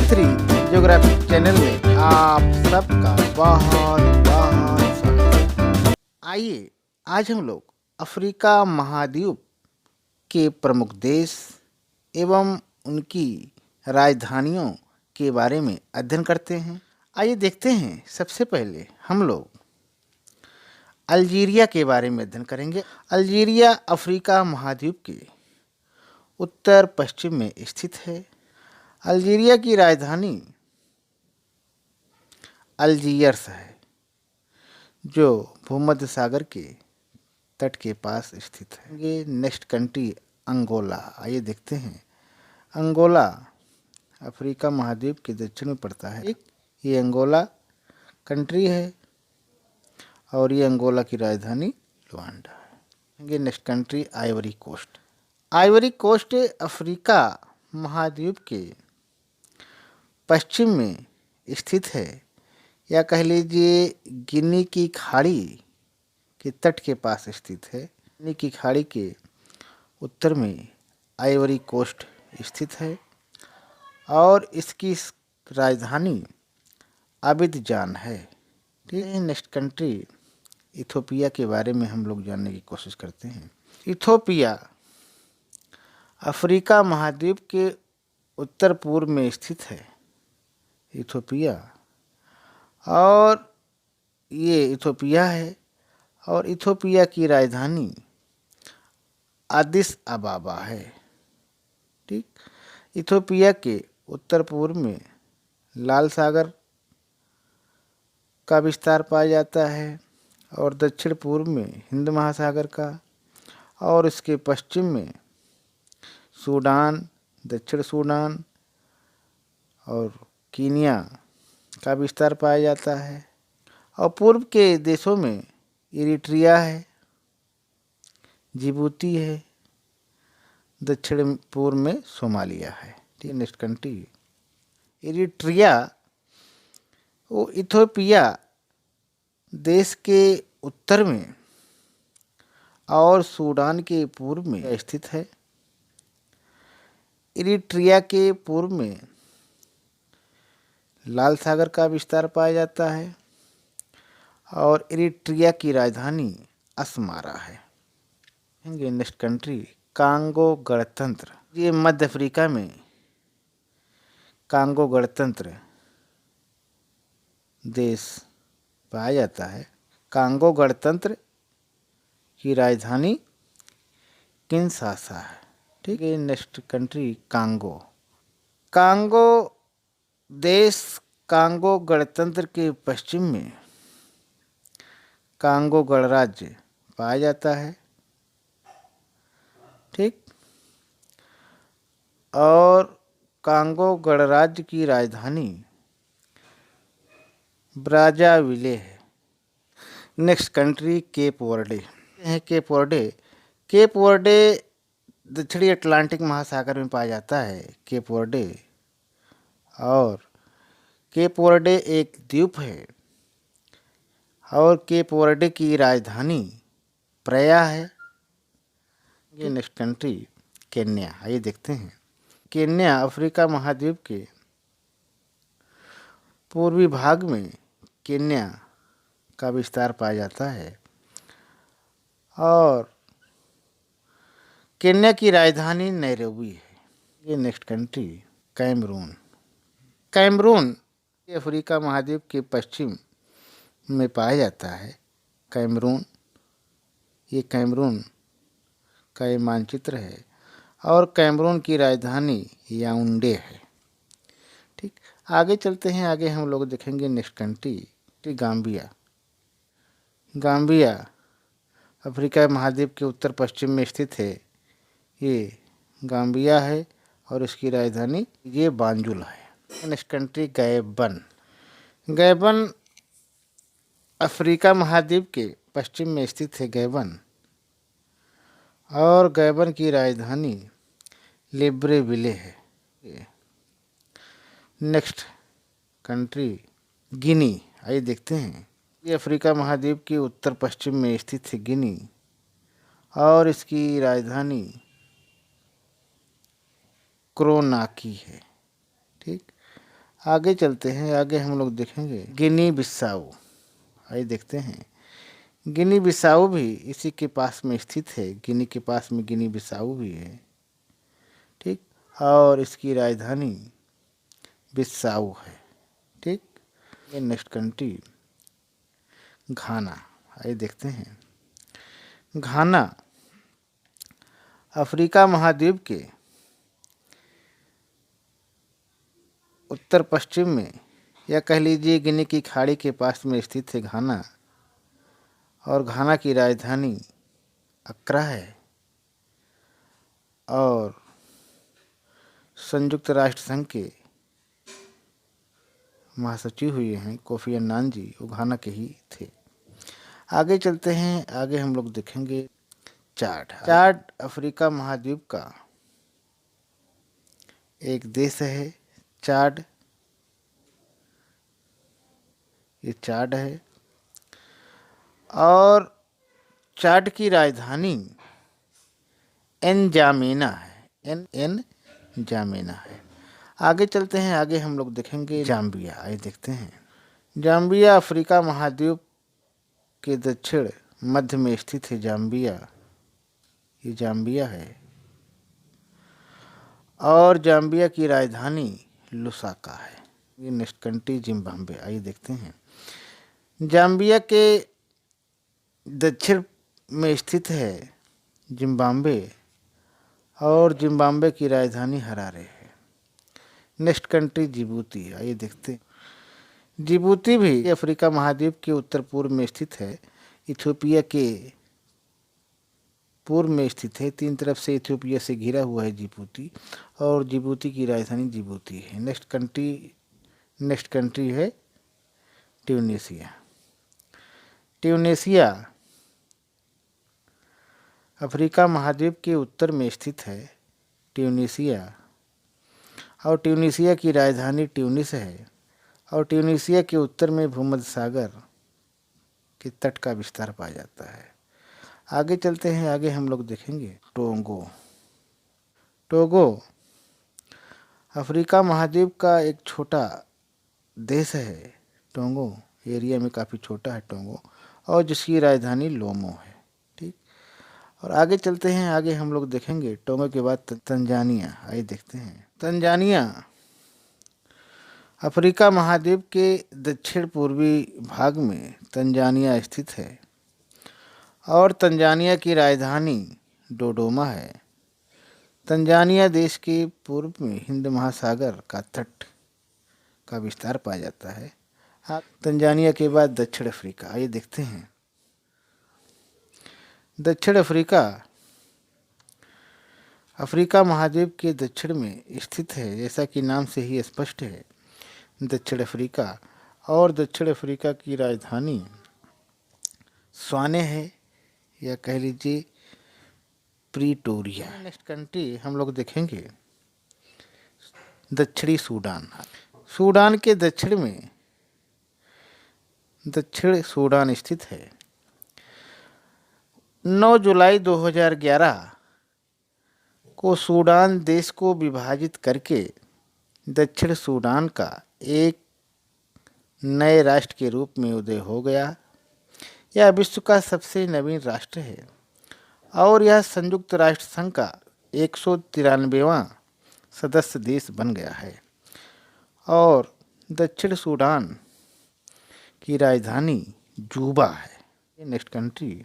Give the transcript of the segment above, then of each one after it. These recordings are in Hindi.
थ्री ज्योग्राफिक चैनल में आप सबका बहुत बहुत स्वागत है। आइए आज हम लोग अफ्रीका महाद्वीप के प्रमुख देश एवं उनकी राजधानियों के बारे में अध्ययन करते हैं। आइए देखते हैं, सबसे पहले हम लोग अल्जीरिया के बारे में अध्ययन करेंगे। अल्जीरिया अफ्रीका महाद्वीप के उत्तर पश्चिम में स्थित है। अल्जीरिया की राजधानी अल्जीयर्स है, जो भूमध्य सागर के तट के पास स्थित है। ये नेक्स्ट कंट्री अंगोला। आइए देखते हैं, अंगोला अफ्रीका महाद्वीप के दक्षिण में पड़ता है। ये अंगोला कंट्री है और ये अंगोला की राजधानी लुआंडा है। ये next country Ivory Coast. Ivory Coast Africa महाद्वीप के पश्चिम में स्थित है, या कह लीजिए गिनी की खाड़ी के तट के पास स्थित है। गिनी की खाड़ी के उत्तर में आइवरी कोस्ट स्थित है और इसकी राजधानी अबिदजान है। ठीक है। नेक्स्ट कंट्री इथोपिया के बारे में हम लोग जानने की कोशिश करते हैं। इथोपिया अफ्रीका महाद्वीप के उत्तर पूर्व में स्थित है। इथोपिया, और ये इथोपिया है और इथोपिया की राजधानी अदिस अबाबा है। ठीक। इथोपिया के उत्तर पूर्व में लाल सागर का विस्तार पाया जाता है और दक्षिण पूर्व में हिंद महासागर का, और इसके पश्चिम में सूडान, दक्षिण सूडान और कीनिया का विस्तार पाया जाता है, और पूर्व के देशों में इरिट्रिया है, जिबूती है, दक्षिण पूर्व में सोमालिया है। ठीक। नेक्स्ट कंट्री इरिट्रिया वो इथोपिया देश के उत्तर में और सूडान के पूर्व में स्थित है। इरिट्रिया के पूर्व में लाल सागर का विस्तार पाया जाता है और इरिट्रिया की राजधानी अस्मारा है। नेक्स्ट कंट्री कांगो गणतंत्र। ये मध्य अफ्रीका में कांगो गणतंत्र देश पाया जाता है। कांगो गणतंत्र की राजधानी किनशासा है। ठीक है। Next country Congo. कांगो देश कांगो गणतंत्र के पश्चिम में कांगो गणराज्य पाया जाता है। ठीक। और कांगो गणराज्य की राजधानी ब्राज़ाविले है। नेक्स्ट कंट्री केप वर्डे है। केप वर्डे दक्षिणी अटलांटिक महासागर में पाया जाता है। केप वर्डे, और केप वर्डे एक द्वीप है और केप वर्डे की राजधानी प्रया है। ये नेक्स्ट कंट्री केन्या। आइए देखते हैं, केन्या अफ्रीका महाद्वीप के पूर्वी भाग में केन्या का विस्तार पाया जाता है और केन्या की राजधानी नैरोबी है। ये next country Cameroon. Cameroon Africa महाद्वीप के पश्चिम में पाया जाता है। कैमरून, ये कैमरून का ये मानचित्र है और कैमरून की राजधानी याउंडे है। ठीक। आगे चलते हैं, आगे हम लोग देखेंगे next country Gambia. Gambia Africa महाद्वीप के उत्तर पश्चिम में स्थित है। ये गाम्बिया है और इसकी राजधानी ये बांजुल है। Next country Gabon. Gabon Africa महाद्वीप के पश्चिम में स्थित है गैबन, और गैबन की राजधानी लिब्रेविले है। नेक्स्ट कंट्री गिनी। आइए देखते हैं, ये अफ्रीका महाद्वीप के उत्तर पश्चिम में स्थित है गिनी, और इसकी राजधानी क्रोनाकी है। ठीक। आगे चलते हैं, आगे हम लोग देखेंगे गिनी बिसाऊ। आइए देखते हैं, गिनी बिसाऊ भी इसी के पास में स्थित है। गिनी के पास में गिनी बिसाऊ भी है, ठीक। और इसकी राजधानी बिसाऊ है, ठीक। ये नेक्स्ट कंट्री घाना। आइए देखते हैं, घाना अफ्रीका महाद्वीप के उत्तर पश्चिम में, या कह लीजिए गिनी की खाड़ी के पास में स्थित है घाना। और घाना की राजधानी अक्रा है। और संयुक्त राष्ट्र संघ के महासचिव हुए हैं कोफी अन्नान जी, वो घाना के ही थे। आगे चलते हैं, आगे हम लोग देखेंगे चाड। चाड अफ्रीका महाद्वीप का एक देश है। चाड, ये चाड है। और चाड की राजधानी एनजामेना है। एन जामेना है। आगे चलते हैं, आगे हम लोग देखेंगे जाम्बिया। आइए देखते हैं, जाम्बिया अफ्रीका महाद्वीप के दक्षिण मध्य में स्थित है। जाम्बिया, ये जाम्बिया है। और जाम्बिया की राजधानी लुसाका है। ये नेक्स्ट कंट्री जिम्बाब्वे। आइए देखते हैं, जाम्बिया के दक्षिण में स्थित है जिम्बाब्वे। और जिम्बाब्वे की राजधानी हरारे है। Next country Djibouti. आइए देखते हैं, जिबूती भी अफ्रीका महाद्वीप के उत्तर पूर्व में स्थित है। इथियोपिया के पूर्व में स्थित है। तीन तरफ से इथियोपिया से घिरा हुआ है जिबूती। और जिबूती की राजधानी जिबूती है। नेक्स्ट कंट्री है ट्यूनीसिया। ट्यूनीसिया अफ्रीका महाद्वीप के उत्तर में स्थित है। ट्यूनीसिया, और ट्यूनीसिया की राजधानी ट्यूनिस है। और ट्यूनीसिया के उत्तर में भूमध्य सागर के तट का विस्तार पाया जाता है। आगे चलते हैं, आगे हम लोग देखेंगे टोगो। टोगो अफ्रीका महाद्वीप का एक छोटा देश है। टोगो एरिया में काफ़ी छोटा है टोगो, और जिसकी राजधानी लोमो है, ठीक। और आगे चलते हैं, आगे हम लोग देखेंगे टोगो के बाद तंजानिया। आइए देखते हैं, तंजानिया अफ्रीका महाद्वीप के दक्षिण पूर्वी भाग में तंजानिया स्थित है। और तंजानिया की राजधानी डोडोमा है। तंजानिया देश के पूर्व में हिंद महासागर का तट का विस्तार पाया जाता है। तंजानिया के बाद दक्षिण अफ्रीका। आइए देखते हैं, दक्षिण अफ्रीका अफ्रीका महाद्वीप के दक्षिण में स्थित है। जैसा कि नाम से ही स्पष्ट है, दक्षिण अफ्रीका। और दक्षिण अफ्रीका की राजधानी स्वाने है, या कह लीजिए प्रीटोरिया। नेक्स्ट कंट्री हम लोग देखेंगे दक्षिणी सूडान। सूडान के दक्षिण में दक्षिण सूडान स्थित है। 9 जुलाई 2011 को सूडान देश को विभाजित करके दक्षिण सूडान का एक नए राष्ट्र के रूप में उदय हो गया। यह विश्व का सबसे नवीन राष्ट्र है। और यह संयुक्त राष्ट्र संघ का 193वां सदस्य देश बन गया है। और दक्षिण सूडान की राजधानी जूबा है। Next country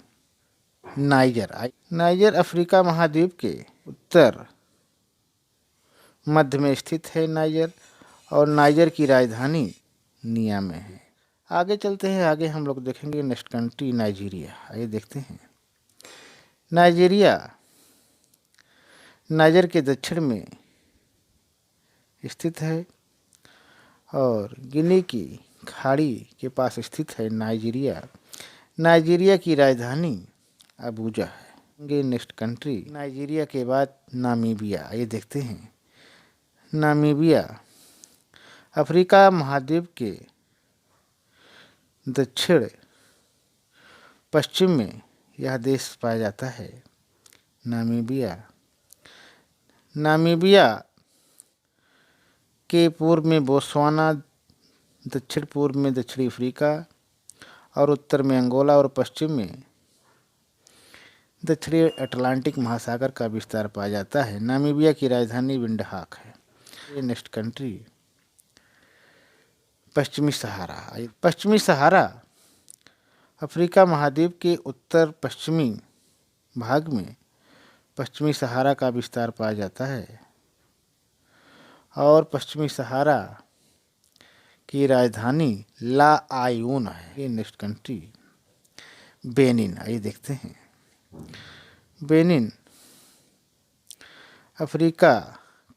niger. Niger Africa महाद्वीप के उत्तर मध्य में स्थित है नाइजर। और नाइजर की राजधानी नियामे है। आगे चलते हैं, आगे हम लोग देखेंगे नेक्स्ट कंट्री नाइजीरिया। आइए देखते हैं, नाइजीरिया नाइजर के दक्षिण में स्थित है। और गिनी की खाड़ी के पास स्थित है नाइजीरिया। नाइजीरिया की राजधानी अबूजा है। नेक्स्ट कंट्री नाइजीरिया के बाद नामीबिया। आइए देखते हैं, नामीबिया अफ्रीका महाद्वीप के दक्षिण पश्चिम में यह देश पाया जाता है, नामीबिया। नामीबिया के पूर्व में बोत्सवाना, दक्षिण पूर्व में दक्षिणी अफ्रीका और उत्तर में अंगोला और पश्चिम में दक्षिणी अटलांटिक महासागर का विस्तार पाया जाता है। नामीबिया की राजधानी विंडहाक है। ये नेक्स्ट कंट्री पश्चिमी सहारा। पश्चिमी सहारा अफ्रीका महाद्वीप के उत्तर पश्चिमी भाग में पश्चिमी सहारा का विस्तार पाया जाता है और पश्चिमी सहारा की राजधानी ला आयून है। ये नेक्स्ट कंट्री बेनिन। आइए देखते हैं। बेनिन अफ्रीका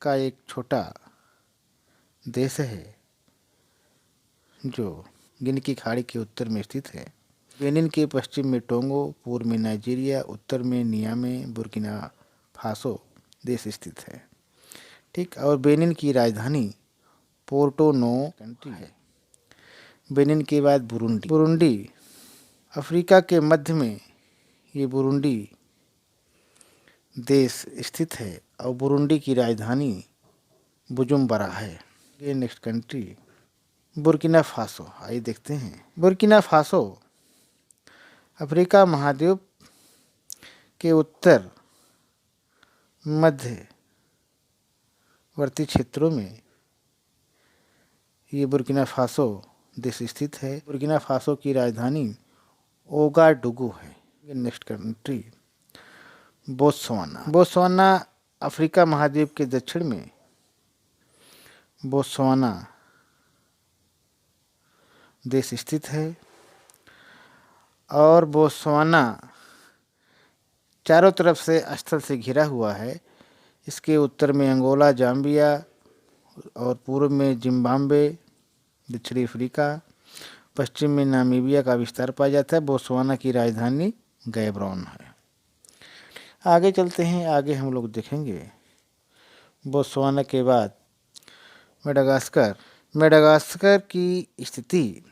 का एक छोटा देश है जो गिनी की खाड़ी के उत्तर में स्थित है। बेनिन के पश्चिम में टोंगो, पूर्व में नाइजीरिया, उत्तर में नियामे, बुर्किना फासो देश स्थित है। ठीक, और बेनिन की राजधानी पोर्टो नो कंट्री है। बेनिन के बाद बुरुंडी। बुरुंडी अफ्रीका के मध्य में ये बुरुंडी देश स्थित है और बुरुंडी की राजधानी बुजुम्बरा है। ये नेक्स्ट कंट्री बुर्किना फासो। आइए देखते हैं। बुर्किना फासो अफ्रीका महाद्वीप के उत्तर मध्यवर्ती क्षेत्रों में ये बुर्किना फासो देश स्थित है। बुर्किना फासो की राजधानी ओगाडुगु है। ये next country Botswana. Botswana Africa महाद्वीप के दक्षिण में बोत्सवाना देश स्थित है और बोत्सवाना चारों तरफ से स्थल से घिरा हुआ है। इसके उत्तर में अंगोला, जाम्बिया और पूर्व में जिम्बाब्वे, दक्षिणी अफ्रीका, पश्चिम में नामीबिया का विस्तार पाया जाता है। बोत्सवाना की राजधानी गैब्रोन है। आगे चलते हैं। आगे हम लोग देखेंगे बोत्सवाना के बाद मेडागास्कर। मेडागास्कर की स्थिति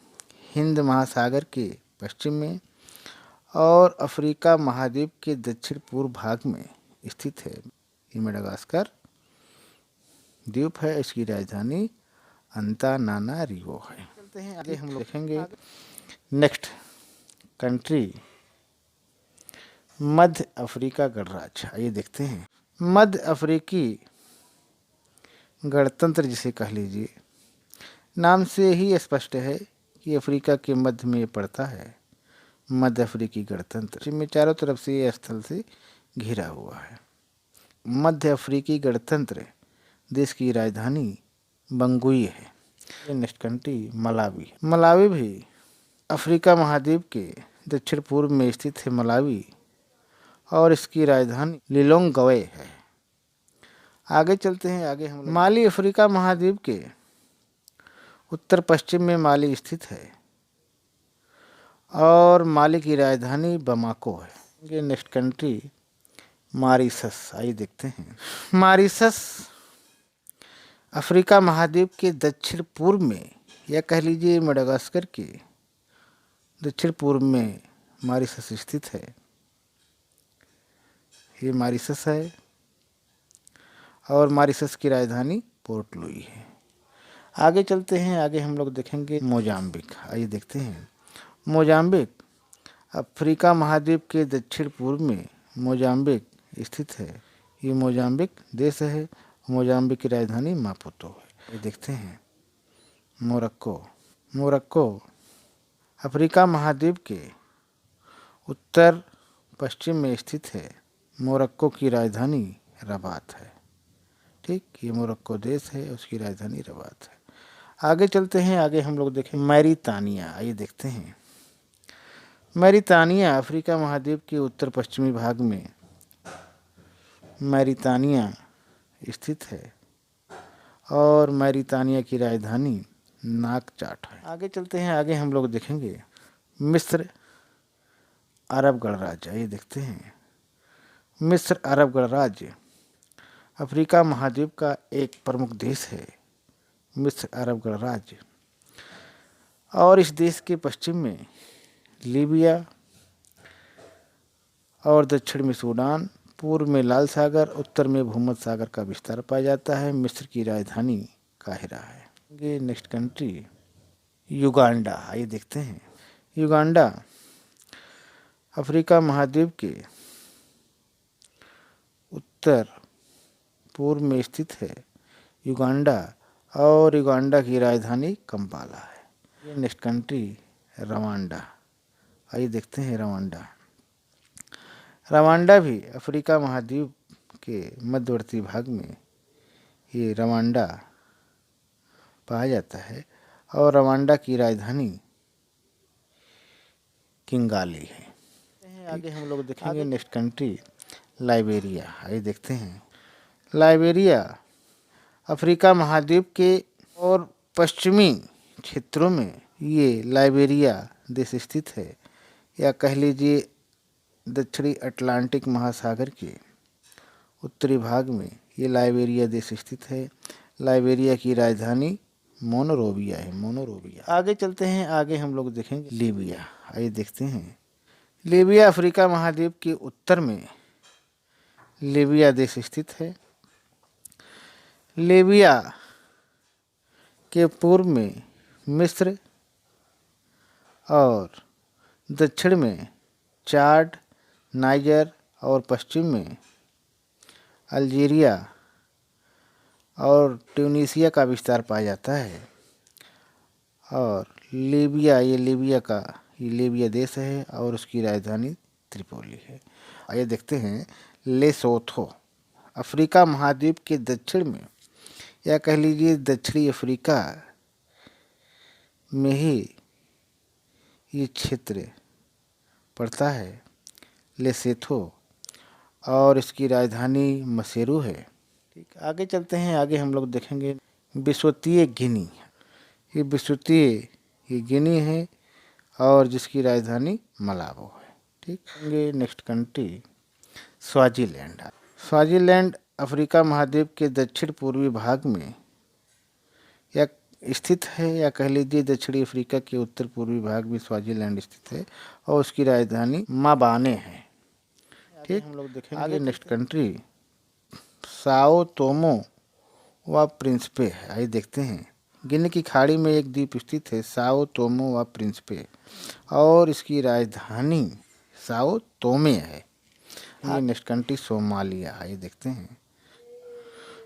हिंद महासागर के पश्चिम में और अफ्रीका महाद्वीप के दक्षिण पूर्व भाग में स्थित है। ये मेडागास्कर द्वीप है। इसकी राजधानी अंतानानारिवो है। चलते हैं आगे हम लोग देखेंगे नेक्स्ट कंट्री मध्य अफ्रीका गणराज्य। आइए देखते हैं। मध्य अफ्रीकी गणतंत्र जिसे कह लीजिए, नाम से ही स्पष्ट है कि अफ्रीका के मध्य में पड़ता है। मध्य अफ्रीकी गणतंत्र जिसमें चारों तरफ से ये स्थल से घिरा हुआ है। मध्य अफ्रीकी गणतंत्र देश की राजधानी बंगुई है। Next country Malawi. मलावी भी अफ्रीका महाद्वीप के दक्षिण पूर्व में स्थित है। मलावी और इसकी राजधानी लिलोंगवे है। आगे चलते हैं। आगे हम माली अफ्रीका महाद्वीप के उत्तर पश्चिम में माली स्थित है और माली की राजधानी बमाको है। ये नेक्स्ट कंट्री मॉरिशस। आइए देखते हैं। मॉरिशस अफ्रीका महाद्वीप के दक्षिण पूर्व में या कह लीजिए मेडागास्कर के दक्षिण पूर्व में मॉरिशस स्थित है। ये मॉरिशस है और मॉरिशस की राजधानी पोर्ट लुई है। आगे चलते हैं। आगे हम लोग देखेंगे मोजाम्बिक। आइए देखते हैं। मोजाम्बिक अफ्रीका महाद्वीप के दक्षिण पूर्व में मोजाम्बिक स्थित है। ये मोजाम्बिक देश है। मोजाम्बिक की राजधानी मापुतो है। ये देखते हैं मोरक्को। मोरक्को अफ्रीका महाद्वीप के उत्तर पश्चिम में स्थित है। मोरक्को की राजधानी रबात है। ठीक, ये मोरक्को देश है, उसकी राजधानी रबात है। आगे चलते हैं। आगे हम लोग देखें मैरितानिया। आइए देखते हैं। मैरितानिया अफ्रीका महाद्वीप के उत्तर पश्चिमी भाग में मैरितानिया स्थित है और मैरितानिया की राजधानी नाकचाट है। आगे चलते हैं। आगे हम लोग देखेंगे मिस्र अरब गणराज्य। आइए देखते हैं। मिस्र अरब गणराज्य अफ्रीका महाद्वीप का एक प्रमुख देश है। मिस्र अरब गणराज्य और इस देश के पश्चिम में लीबिया और दक्षिण में सूडान, पूर्व में लाल सागर, उत्तर में भूमध्य सागर का विस्तार पाया जाता है। मिस्र की राजधानी काहिरा है। ये नेक्स्ट कंट्री युगांडा। आइए देखते हैं। युगांडा अफ्रीका महाद्वीप के उत्तर पूर्व में स्थित है युगांडा, और युगांडा की राजधानी कंपाला है। ये नेक्स्ट कंट्री रवांडा। आइए देखते हैं रवांडा। रवांडा भी अफ्रीका महाद्वीप के मध्यवर्ती भाग में ये रवांडा पाया जाता है, और रवांडा की राजधानी किंगाली है। आगे हम लोग देखेंगे नेक्स्ट कंट्री लाइबेरिया। आइए देखते हैं। लाइबेरिया अफ्रीका महाद्वीप के और पश्चिमी क्षेत्रों में ये लाइबेरिया देश स्थित है, या कह लीजिए दक्षिणी अटलांटिक महासागर के उत्तरी भाग में ये लाइबेरिया देश स्थित है। लाइबेरिया की राजधानी मोनरोविया है, मोनरोविया। आगे चलते हैं। आगे हम लोग देखेंगे लीबिया। आइए देखते हैं। लीबिया अफ्रीका महाद्वीप के उत्तर में लीबिया देश स्थित है। लीबिया के पूर्व में मिस्र और दक्षिण में चाड, नाइजर और पश्चिम में अल्जीरिया और ट्यूनीसिया का विस्तार पाया जाता है। और लीबिया ये लीबिया देश है, और उसकी राजधानी त्रिपोली है। आइए देखते हैं लेसोथो अफ्रीका महाद्वीप के दक्षिण में, या कह लीजिए दक्षिणी अफ्रीका में ही ये क्षेत्र पड़ता है, लेसोथो, और इसकी राजधानी मसेरू है। ठीक, आगे चलते हैं। आगे हम लोग देखेंगे विश्वतीय गिनी। ये विश्वतीय ये गिनी है, और जिसकी राजधानी मलाबो है। ठीक, ये next country Swaziland. Swaziland Africa महाद्वीप के दक्षिण पूर्वी भाग में या स्थित है, या कह लीजिए दक्षिणी अफ्रीका के उत्तर पूर्वी भाग में स्वाजीलैंड स्थित है, और उसकी राजधानी माबाने है। ठीक, हम लोग देखेंगे। आगे नेक्स्ट कंट्री साओ तोमो व प्रिंसिपे है। आइए देखते हैं। गिनी की खाड़ी में एक द्वीप स्थित है, साओ तोमो व प्रिंसिपे, और इसकी राजधानी साओ तोमे है। ये नेक्स्ट कंट्री सोमालिया। आइए देखते हैं।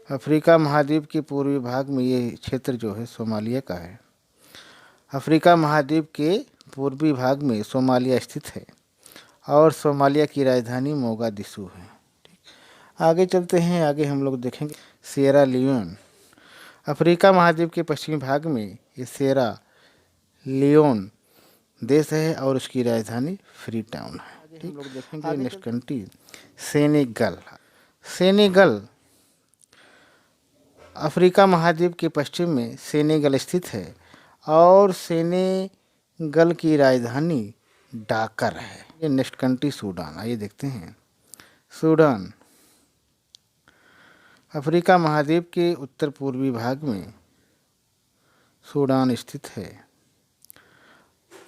अफ्रीका महाद्वीप के पूर्वी भाग में ये क्षेत्र जो है सोमालिया का है। अफ्रीका महाद्वीप के पूर्वी भाग में सोमालिया स्थित है, और सोमालिया की राजधानी मोगादिशु है। ठीक, आगे चलते हैं। आगे हम लोग देखेंगे सिएरा लियोन। अफ्रीका महाद्वीप के पश्चिमी भाग में ये सिएरा लियोन देश है, और उसकी राजधानी फ्री टाउन है। ठीक, हम लोग देखेंगे next country Senegal. Senegal Africa महाद्वीप के पश्चिम में सेनेगल स्थित है, और सेनेगल की राजधानी डाकर है। ये नेक्स्ट कंट्री सूडान। आइए देखते हैं। सूडान अफ्रीका महाद्वीप के उत्तर पूर्वी भाग में सूडान स्थित है।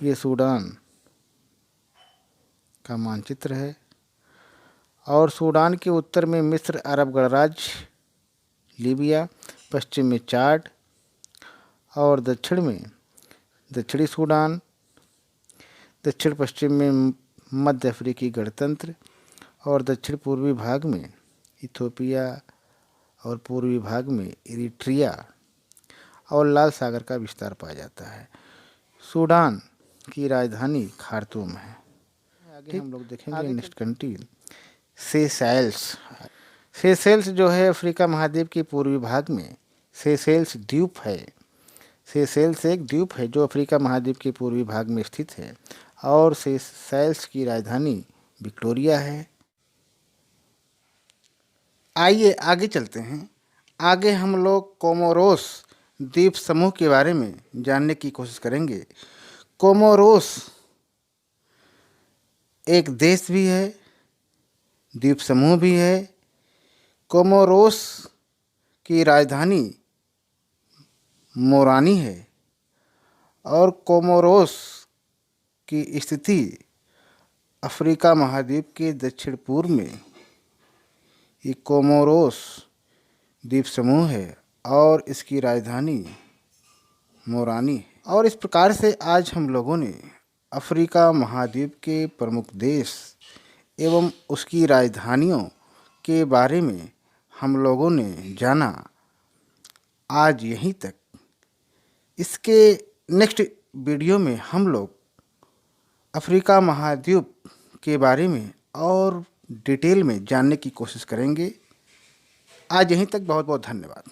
ये सूडान का मानचित्र है, और सूडान के उत्तर में मिस्र, अरब गणराज्य, लीबिया, पश्चिम में चाड, और दक्षिण में दक्षिणी सूडान, दक्षिण पश्चिम में मध्य अफ्रीकी गणतंत्र, और दक्षिण पूर्वी भाग में इथियोपिया, और पूर्वी भाग में इरिट्रिया और लाल सागर का विस्तार पाया जाता है। सूडान की राजधानी खार्तूम है। आगे हम लोग देखेंगे नेक्स्ट कंट्री सेशेल्स। सेशेल्स जो है अफ्रीका महाद्वीप के पूर्वी भाग में सेशेल्स द्वीप है। सेशेल्स एक द्वीप है जो अफ्रीका महाद्वीप के पूर्वी भाग में स्थित है, और सेशेल्स की राजधानी विक्टोरिया है। आइए आगे चलते हैं। आगे हम लोग कोमोरोस द्वीप समूह के बारे में जानने की कोशिश करेंगे। कोमोरोस एक देश भी है, द्वीप समूह भी है। कोमोरोस की राजधानी मोरानी है, और कोमोरोस की स्थिति अफ्रीका महाद्वीप के दक्षिण पूर्व में ये कोमोरोस द्वीप समूह है, और इसकी राजधानी मोरानी है। और इस प्रकार से आज हम लोगों ने अफ्रीका महाद्वीप के प्रमुख देश एवं उसकी राजधानियों के बारे में हम लोगों ने जाना। आज यहीं तक। इसके नेक्स्ट वीडियो में हम लोग अफ्रीका महाद्वीप के बारे में और डिटेल में जानने की कोशिश करेंगे। आज यहीं तक। बहुत बहुत धन्यवाद।